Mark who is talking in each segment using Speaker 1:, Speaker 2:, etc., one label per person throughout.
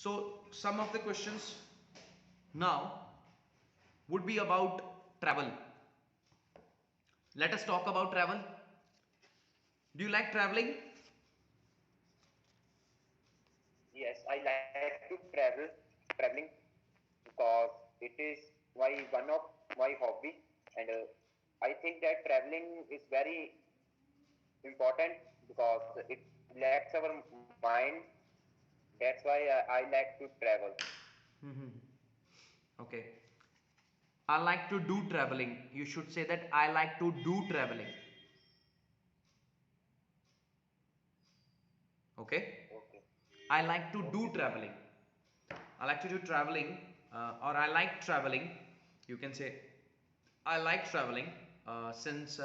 Speaker 1: So some of the questions now would be about travel. Let us talk about travel. Do you like traveling?
Speaker 2: Yes, I like to traveling because it is one of my hobby, and I think that traveling is very important because it relaxes our mind. That's why I like to travel.
Speaker 1: Okay. I like to do traveling. You should say that I like to do traveling. Okay.
Speaker 2: Okay.
Speaker 1: I like to do
Speaker 2: Okay, sir.
Speaker 1: traveling. I like to do traveling, or I like traveling. You can say I like traveling since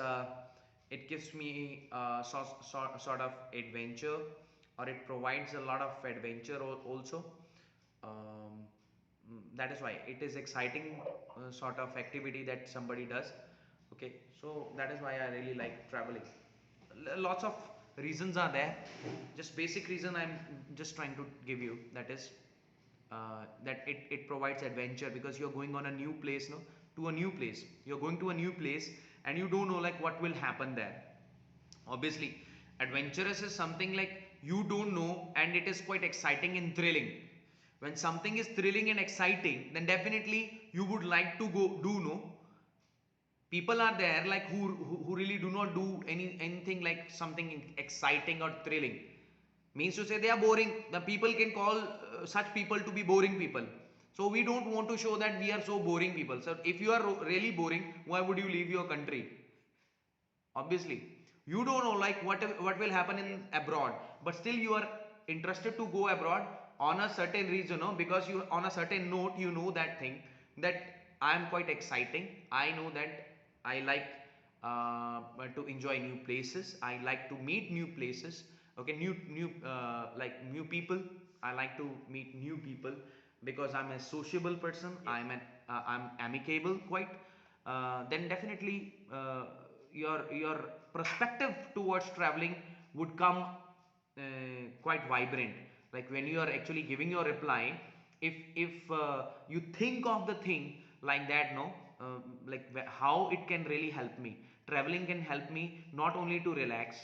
Speaker 1: it gives me sort of adventure, or it provides a lot of adventure also. Um, that is why it is exciting sort of activity that somebody does. Okay, so that is why I really like traveling. Lots of reasons are there. Just basic reason I'm just trying to give you, that is that it provides adventure, because you're going on a new place, no, to a new place. You're going to a new place and you don't know like what will happen there. Obviously, adventurous is something like you don't know, and it is quite exciting and thrilling. When something is thrilling and exciting, then definitely you would like to go do, no. People are there like who really do not do anything like something exciting or thrilling. Means to say they are boring. The people can call such people to be boring people. So we don't want to show that we are so boring people. So if you are really boring, why would you leave your country? Obviously, you don't know like what will happen in
Speaker 2: Yes.
Speaker 1: abroad, but still you are interested to go abroad on a certain reason, no? Because you on a certain note, you know that thing, that I am quite exciting. I know that I like to enjoy new places. I like to meet new places. Okay, new like new people. I like to meet new people because I'm a sociable person.
Speaker 2: Yes.
Speaker 1: I'm amicable quite. Then definitely your perspective towards traveling would come quite vibrant. Like when you are actually giving your reply, if you think of the thing like that, no, like how it can really help me. Traveling can help me not only to relax.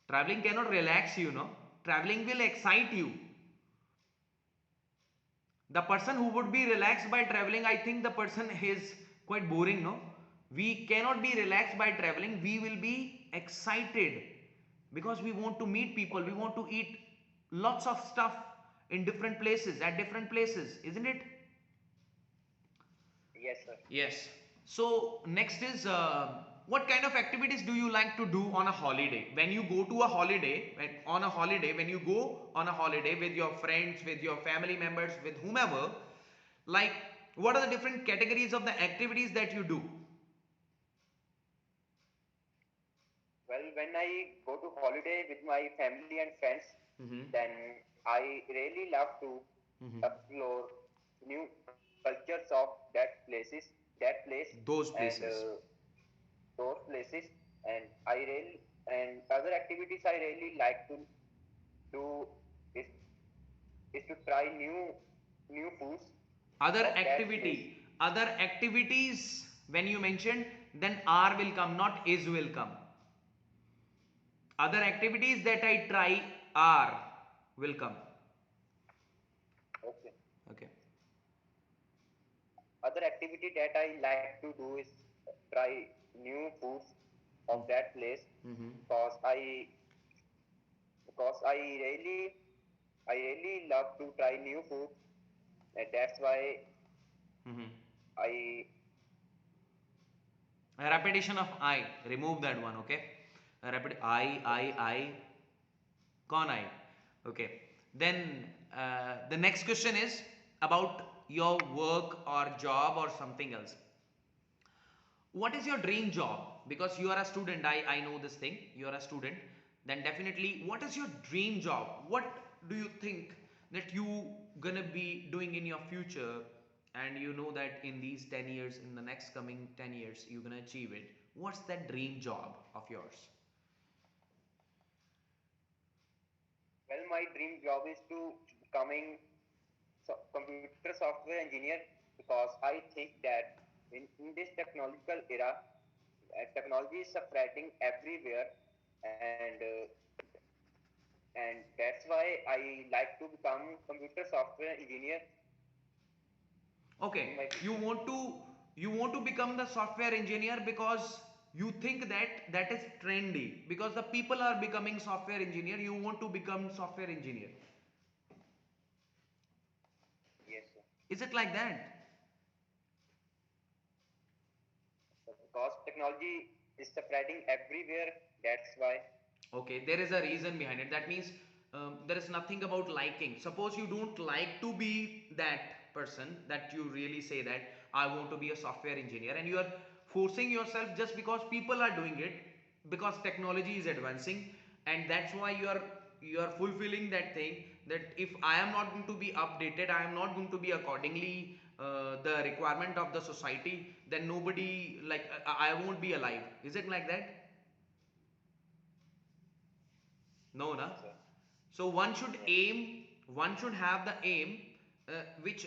Speaker 1: Traveling cannot relax you, no. Traveling will excite you. The person who would be relaxed by traveling, I think the person is quite boring, no. We cannot be relaxed by traveling. We will be excited because we want to meet people. We want to eat lots of stuff in different places, at different places, isn't it?
Speaker 2: Yes, sir.
Speaker 1: Yes. So next is what kind of activities do you like to do on a holiday? When you go to a holiday, on a holiday, when you go on a holiday with your friends, with your family members, with whomever, like what are the different categories of the activities that you do?
Speaker 2: Well, when I go to holiday with my family and friends,
Speaker 1: Mm-hmm.
Speaker 2: then I really love to
Speaker 1: Mm-hmm.
Speaker 2: explore new cultures of that place,
Speaker 1: Those
Speaker 2: and
Speaker 1: places.
Speaker 2: those places. And and other activities I really like to do is is to try new foods
Speaker 1: Other
Speaker 2: of that place.
Speaker 1: activity, other activities, when you mention, then are will come, not is will come. Other activities that I try are will come.
Speaker 2: Okay.
Speaker 1: Okay.
Speaker 2: Other activity that I like to do is try new foods of that place
Speaker 1: Mm-hmm.
Speaker 2: because I really love to try new food, and that's why
Speaker 1: Mm-hmm.
Speaker 2: I
Speaker 1: A repetition of I. Remove that one. Okay. A repetition I. Con I. Okay. Then the next question is about your work or job or something else. What is your dream job? Because you are a student, I know this thing. You are a student. Then definitely, what is your dream job? What do you think that you gonna be doing in your future, and you know that in these 10 years, in the next coming 10 years, you're gonna achieve it? What's that dream job of yours?
Speaker 2: well, my dream job is to becoming. computer software engineer because I think that in this technological era, technology is spreading everywhere, and and that's why I like to become computer software engineer
Speaker 1: Okay,
Speaker 2: in my
Speaker 1: you
Speaker 2: future.
Speaker 1: want to you want to become the software engineer because you think that that is trendy because the people are becoming software engineer. You want to become software engineer.
Speaker 2: Yes, sir.
Speaker 1: Is it like that?
Speaker 2: Because technology is spreading everywhere, that's why.
Speaker 1: Okay, there is a reason behind it. That means there is nothing about liking. Suppose you don't like to be that person that you really say that I want to be a software engineer, and you are forcing yourself just because people are doing it, because technology is advancing, and that's why you are fulfilling that thing, that if I am not going to be updated, I am not going to be accordingly the requirement of the society, then nobody, like, I won't be alive. Is it like that? No, na?
Speaker 2: Yes, sir.
Speaker 1: So one should
Speaker 2: Yes.
Speaker 1: aim, one should have the aim which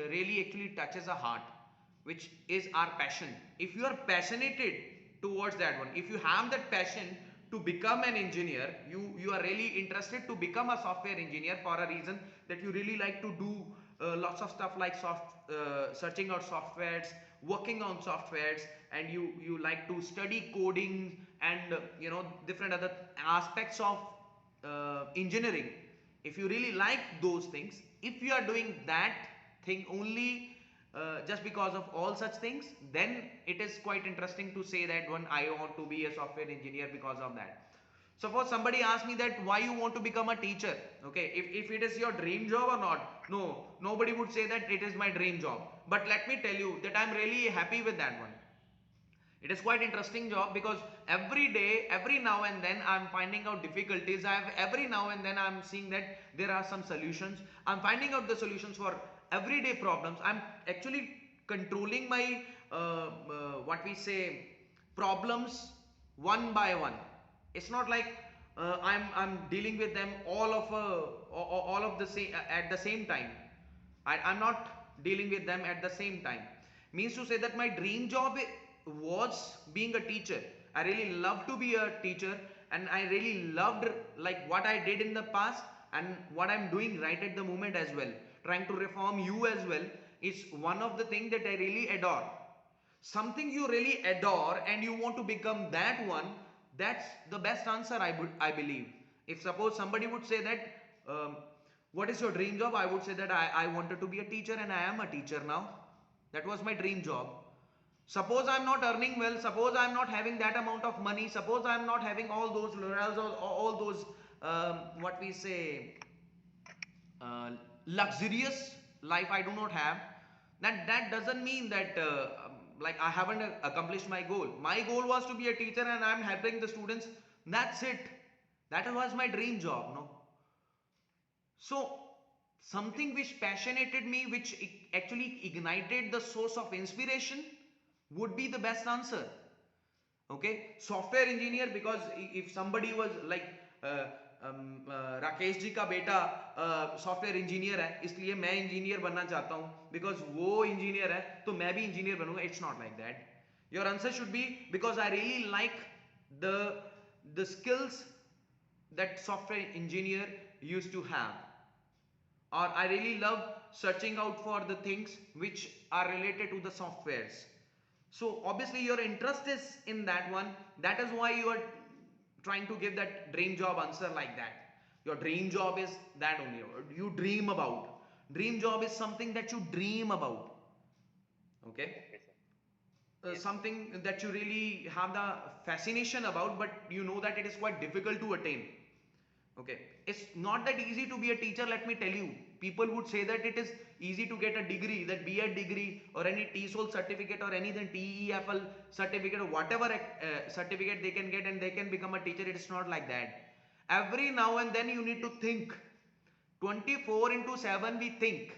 Speaker 1: really actually touches a heart, which is our passion. If you are passionate towards that one, if you have that passion to become an engineer, you are really interested to become a software engineer for a reason that you really like to do lots of stuff like searching out softwares, working on softwares, and you like to study coding and different other aspects of engineering. If you really like those things, if you are doing that thing only just because of all such things, then it is quite interesting to say that one, I want to be a software engineer because of that. Suppose somebody asks me that why you want to become a teacher. Okay, if it is your dream job or not, no, nobody would say that it is my dream job, but let me tell you that I'm really happy with that one. It is quite interesting job because every day, every now and then I'm finding out difficulties. Every now and then I'm seeing that there are some solutions. I'm finding out the solutions for everyday problems. I'm actually controlling my what we say problems one by one. It's not like I'm dealing with them all of the same at the same time. I'm not dealing with them at the same time. Means to say that my dream job was being a teacher. I really love to be a teacher, and I really loved like what I did in the past and what I'm doing right at the moment as well. Trying to reform you as well is one of the things that I really adore. Something you really adore and you want to become that one, that's the best answer, I believe. If suppose somebody would say that what is your dream job, I would say that I wanted to be a teacher and I am a teacher now. That was my dream job. Suppose I'm not earning well, suppose I'm not having that amount of money, suppose I'm not having all those laurels or all those what we say uh, luxurious life I do not have, that doesn't mean that like I haven't accomplished my goal. My goal was to be a teacher and I'm helping the students. That's it. That was my dream job, no? So something which passionated me, which actually ignited the source of inspiration, would be the best answer. Okay, software engineer, because if somebody was like uh, Rakesh ji का बेटा software engineer है इसलिए मैं engineer बनना चाहता हूँ because वो engineer है तो मैं भी इंजीनियर बनूंगा. It's not like that. Your answer should be because I really like the skills that software engineer used to have, or I really love searching out for the things which are related to the softwares. So obviously your interest is in that one. That is why you are trying to give that dream job answer like that. Your dream job is that only. You dream about. Dream job is something that you dream about. Okay.
Speaker 2: Okay, sir. Yes, sir.
Speaker 1: Something that you really have the fascination about, but you know that it is quite difficult to attain. Okay, it's not that easy to be a teacher, let me tell you. People would say that it is easy to get a degree, that B.Ed degree or any TESOL certificate or anything, TEFL certificate or whatever certificate they can get and they can become a teacher. It's not like that. Every now and then you need to
Speaker 2: Yes,
Speaker 1: think. 24 into 7 we think.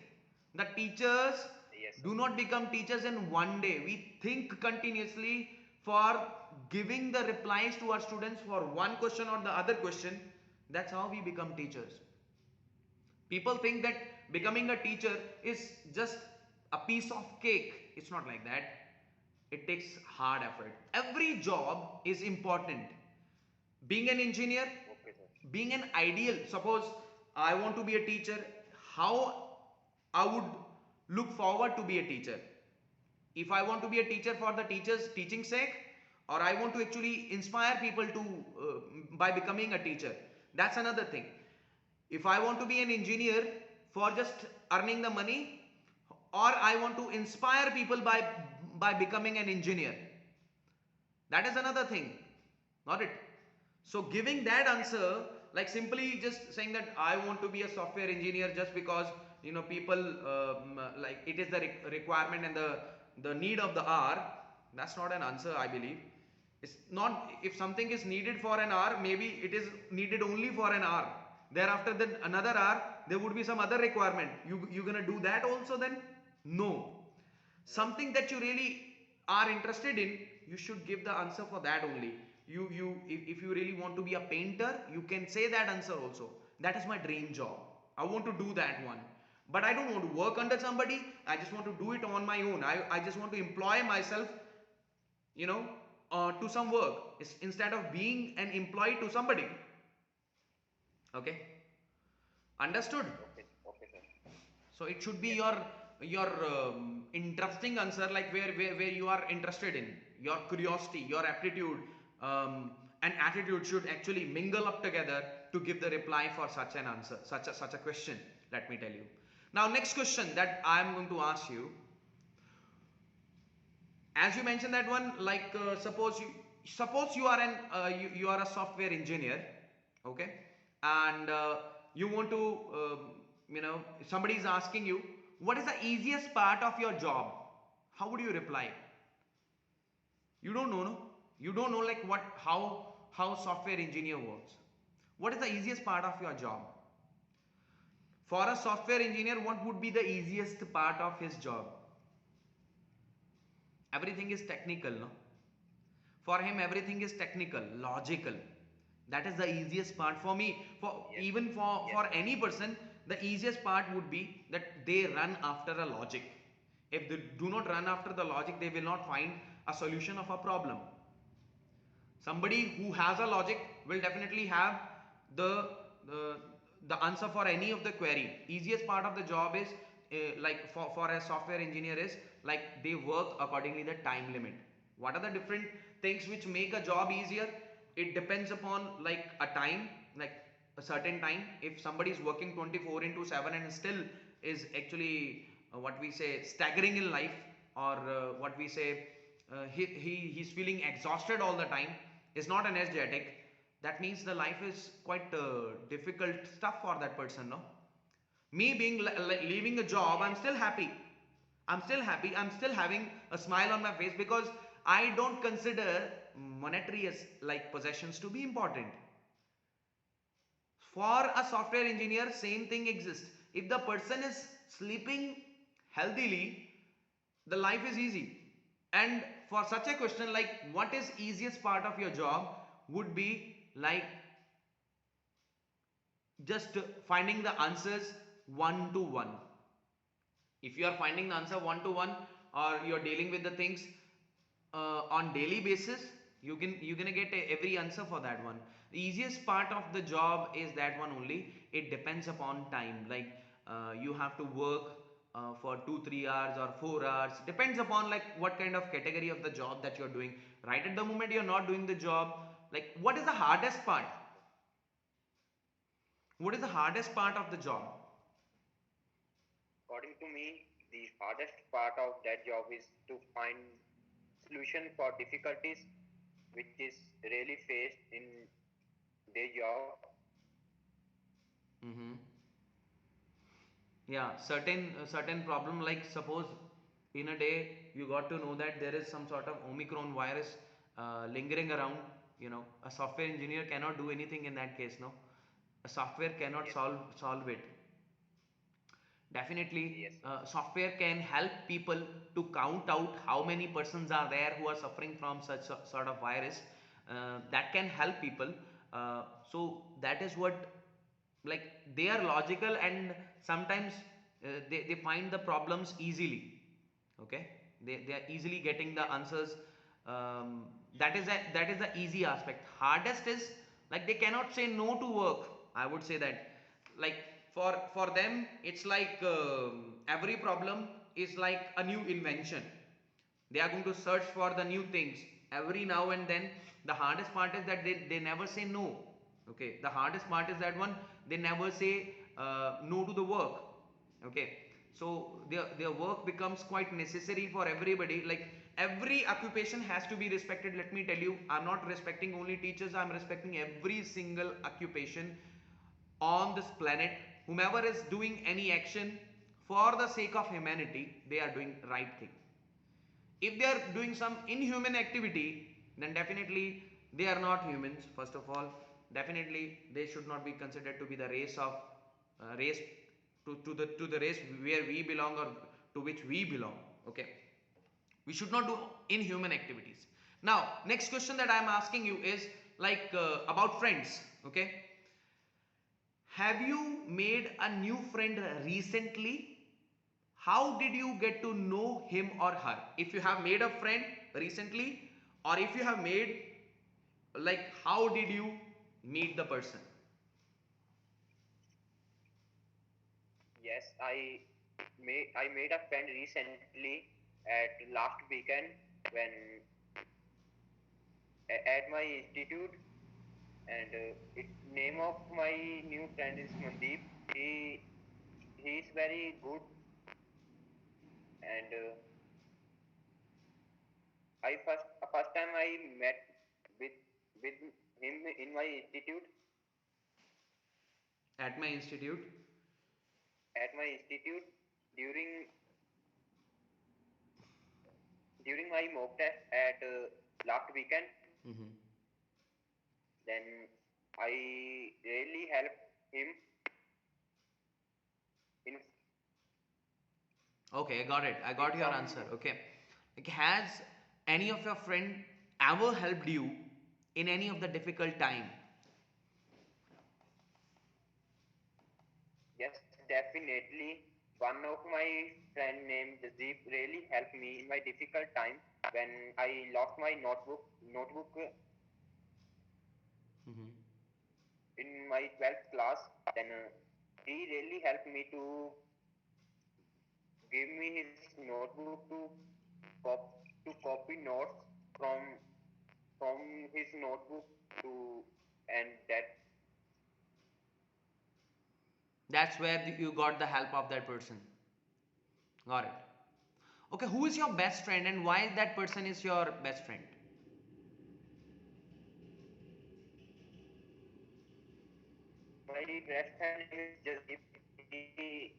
Speaker 1: The teachers
Speaker 2: yes, sir.
Speaker 1: do not become teachers in one day. We think continuously for giving the replies to our students for one question or the other question. That's how we become teachers. People think that becoming a teacher is just a piece of cake. It's not like that. It takes hard effort. Every job is important. Being an engineer,
Speaker 2: Okay, sir.
Speaker 1: being an ideal, suppose I want to be a teacher, how I would look forward to be a teacher. If I want to be a teacher for the teacher's teaching sake, or I want to actually inspire people to by becoming a teacher, that's another thing. If I want to be an engineer for just earning the money, or I want to inspire people by becoming an engineer, that is another thing, not it? So giving that answer, like simply just saying that I want to be a software engineer just because people like it is the requirement and the need of the hour, that's not an answer, I believe. It's not. If something is needed for an hour, maybe it is needed only for an hour. Thereafter, then another hour, there would be some other requirement. You gonna do that also then? No. Something that you really are interested in, you should give the answer for that only. If you really want to be a painter, you can say that answer also. That is my dream job. I want to do that one. But I don't want to work under somebody. I just want to do it on my own. I just want to employ myself, you know, to some work instead of being an employee to somebody. Okay, understood?
Speaker 2: Okay, okay, sir.
Speaker 1: So it should be
Speaker 2: Yes.
Speaker 1: your interesting answer, like where you are interested in. Your curiosity, your aptitude, and attitude should actually mingle up together to give the reply for such an answer, such a question. Let me tell you. Now, next question that I am going to ask you, as you mentioned that one, like suppose you are you are a software engineer, okay, and you want to somebody is asking you what is the easiest part of your job, how would you reply? You don't know, no? You don't know like what how software engineer works. What is the easiest part of your job? For a software engineer, what would be the easiest part of his job? Everything is technical, no? For him, everything is technical, logical. That is the easiest part for me. For
Speaker 2: Yes.
Speaker 1: even
Speaker 2: Yes.
Speaker 1: for any person, the easiest part would be that they run after a logic. If they do not run after the logic, they will not find a solution of a problem. Somebody who has a logic will definitely have the the, the answer for any of the query. Easiest part of the job is like for a software engineer is like they work accordingly the time limit. What are the different things which make a job easier? It depends upon like a time, like a certain time. If somebody is working 24 into 7 and still is actually what we say staggering in life, or what we say he's feeling exhausted all the time, is not energetic, that means the life is quite difficult stuff for that person, no? Me being leaving a job, I'm still happy. I'm still having a smile on my face because I don't consider monetary as like possessions to be important. For a software engineer, same thing exists. If the person is sleeping healthily, the life is easy. And for such a question like what is easiest part of your job would be like just finding the answers one to one. If you are finding the answer one to one, or you're dealing with the things on daily basis, you're gonna get every answer for that one. The easiest part of the job is that one only. It depends upon time, like you have to work for 2 3 hours or 4 hours, depends upon like what kind of category of the job that you're doing. Right at the moment you're not doing the job, like what is the hardest part? What is the hardest part of the job?
Speaker 2: According to me, the hardest part of that job is to find solution for difficulties which is really faced in their job.
Speaker 1: Mm-hmm. Yeah, certain problem, like suppose in a day you got to know that there is some sort of Omicron virus lingering around. A software engineer cannot do anything in that case, no? A software cannot
Speaker 2: Yes,
Speaker 1: solve it. Definitely,
Speaker 2: yes, sir.
Speaker 1: software can help people to count out how many persons are there who are suffering from such sort of virus. That can help people. So that is what like they are logical, and sometimes they find the problems easily. Okay, they are easily getting the answers. That is the easy aspect. Hardest is like they cannot say no to work, I would say that. Like for them it's like every problem is like a new invention. They are going to search for the new things every now and then. The hardest part is that they never say no. Okay, the hardest part is that one, they never say no to the work. Okay, so their work becomes quite necessary for everybody. Like every occupation has to be respected. Let me tell you, I'm not respecting only teachers, I'm respecting every single occupation on this planet. Whomever is doing any action for the sake of humanity, they are doing right thing. If they are doing some inhuman activity, then definitely they are not humans. First of all, definitely they should not be considered to be the race of race to the race where we belong, or to which we belong. Okay, we should not do inhuman activities. Now next question that I am asking you is like about friends. Okay, have you made a new friend recently? How did you get to know him or her? If you have made a friend recently, or if you have made, like, how did you meet the person?
Speaker 2: Yes, I made a friend recently at last weekend when at my institute, and it name of my new friend is Mandeep. He is very good, and I first time I met with with him in my institute
Speaker 1: At my institute.
Speaker 2: at my institute, during during my mock test at last weekend.
Speaker 1: Mhm.
Speaker 2: Then I really helped him in
Speaker 1: Okay, I got it. I
Speaker 2: in
Speaker 1: got your
Speaker 2: some.
Speaker 1: answer. Okay. Like, has any of your friend ever helped you in any of the difficult time?
Speaker 2: Yes, definitely. One of my friend named Deep really helped me in my difficult time when I lost my notebook
Speaker 1: Mhm.
Speaker 2: in my 12th class. Then he really helped me to give me his notebook to copy notes from from his notebook to, and that.
Speaker 1: That's where you got the help of that person. Got it. Okay, who is your best friend and why that person is your best friend?
Speaker 2: My best friend is Jasdeep. He,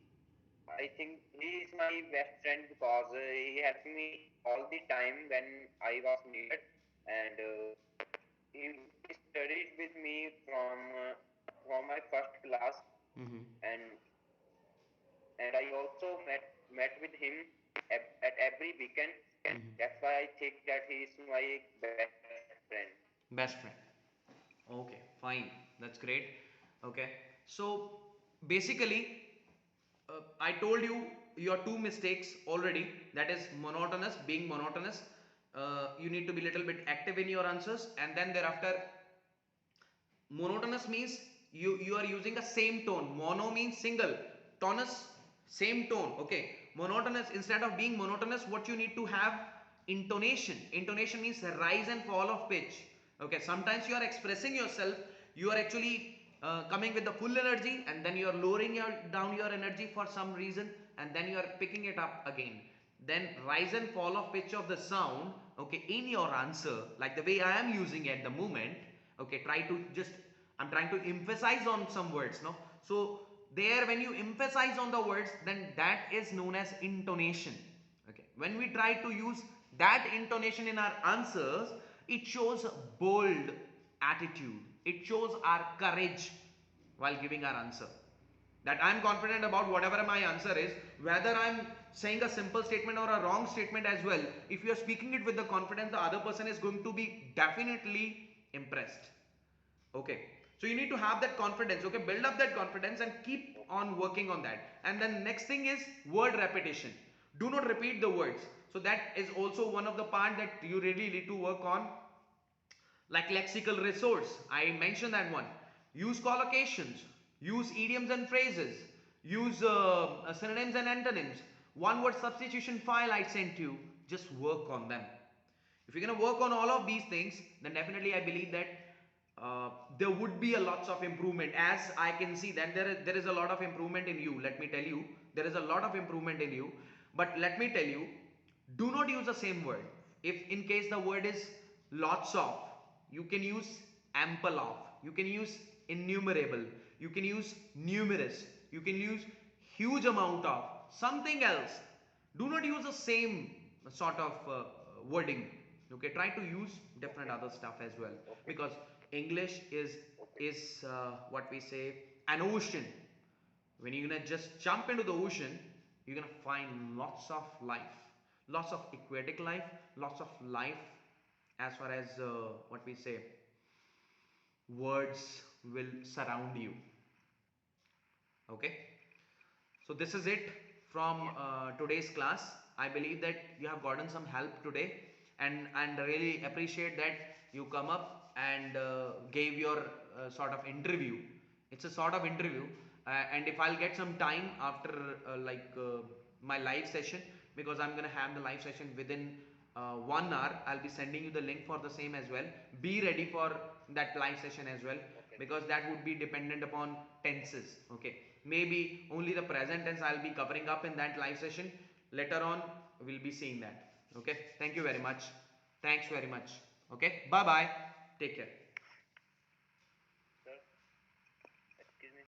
Speaker 2: I think he is my best friend because he helped me all the time when I was needed, and he studied with me from my first class,
Speaker 1: Mm-hmm.
Speaker 2: and and I also met with him at every weekend.
Speaker 1: Mm-hmm.
Speaker 2: That's why I think that he is my best friend.
Speaker 1: Best friend. Okay, fine. That's great. Okay. So basically, I told you your two mistakes already. That is monotonous, being monotonous. You need to be little bit active in your answers, and then thereafter, monotonous means you are using a same tone. Mono means single, tonus same tone. Okay, monotonous, instead of being monotonous, what you need to have, intonation. Intonation means rise and fall of pitch. Okay, sometimes you are expressing yourself, you are actually coming with the full energy, and then you are lowering down your energy for some reason, and then you are picking it up again. Then rise and fall of pitch of the sound, okay, in your answer, like the way I am using at the moment. Okay, try to just, I'm trying to emphasize on some words, no? So there, when you emphasize on the words, then that is known as intonation. Okay, when we try to use that intonation in our answers, it shows bold attitude, it shows our courage while giving our answer, that I'm confident about whatever my answer is, whether I'm saying a simple statement or a wrong statement as well. If you're speaking it with the confidence, the other person is going to be definitely impressed. Okay, So you need to have that confidence, okay? Build up that confidence and keep on working on that. And then next thing is word repetition. Do not repeat the words. So that is also one of the part that you really need to work on. Like lexical resource, I mentioned that one. Use collocations, use idioms and phrases, use synonyms and antonyms. One word substitution file I sent you, just work on them. If you're going to work on all of these things, then definitely I believe that there would be a lots of improvement. As I can see that there is a lot of improvement in you. Let me tell you, there is a lot of improvement in you. But let me tell you, do not use the same word. If in case the word is lots of, you can use ample of, you can use innumerable, you can use numerous, you can use huge amount of something else. Do not use the same sort of wording. Okay, try to use different
Speaker 2: Okay.
Speaker 1: other stuff as well,
Speaker 2: Okay.
Speaker 1: because English
Speaker 2: Okay.
Speaker 1: is what we say, an ocean. When you're gonna just jump into the ocean, you're gonna find lots of life, lots of aquatic life, lots of life as far as what we say, words will surround you. Okay, so this is it from
Speaker 2: Yeah.
Speaker 1: today's class. I believe that you have gotten some help today, and really appreciate that you come up and gave your sort of interview. It's a sort of interview, and if I'll get some time after my live session, because I'm gonna have the live session within 1 hour, I'll be sending you the link for the same as well. Be ready for that live session as well,
Speaker 2: Okay.
Speaker 1: because that would be dependent upon tenses. Okay, maybe only the present tense I'll be covering up in that live session. Later on we'll be seeing that. Okay, thank you very much. Thanks very much. Okay, bye bye. Take care.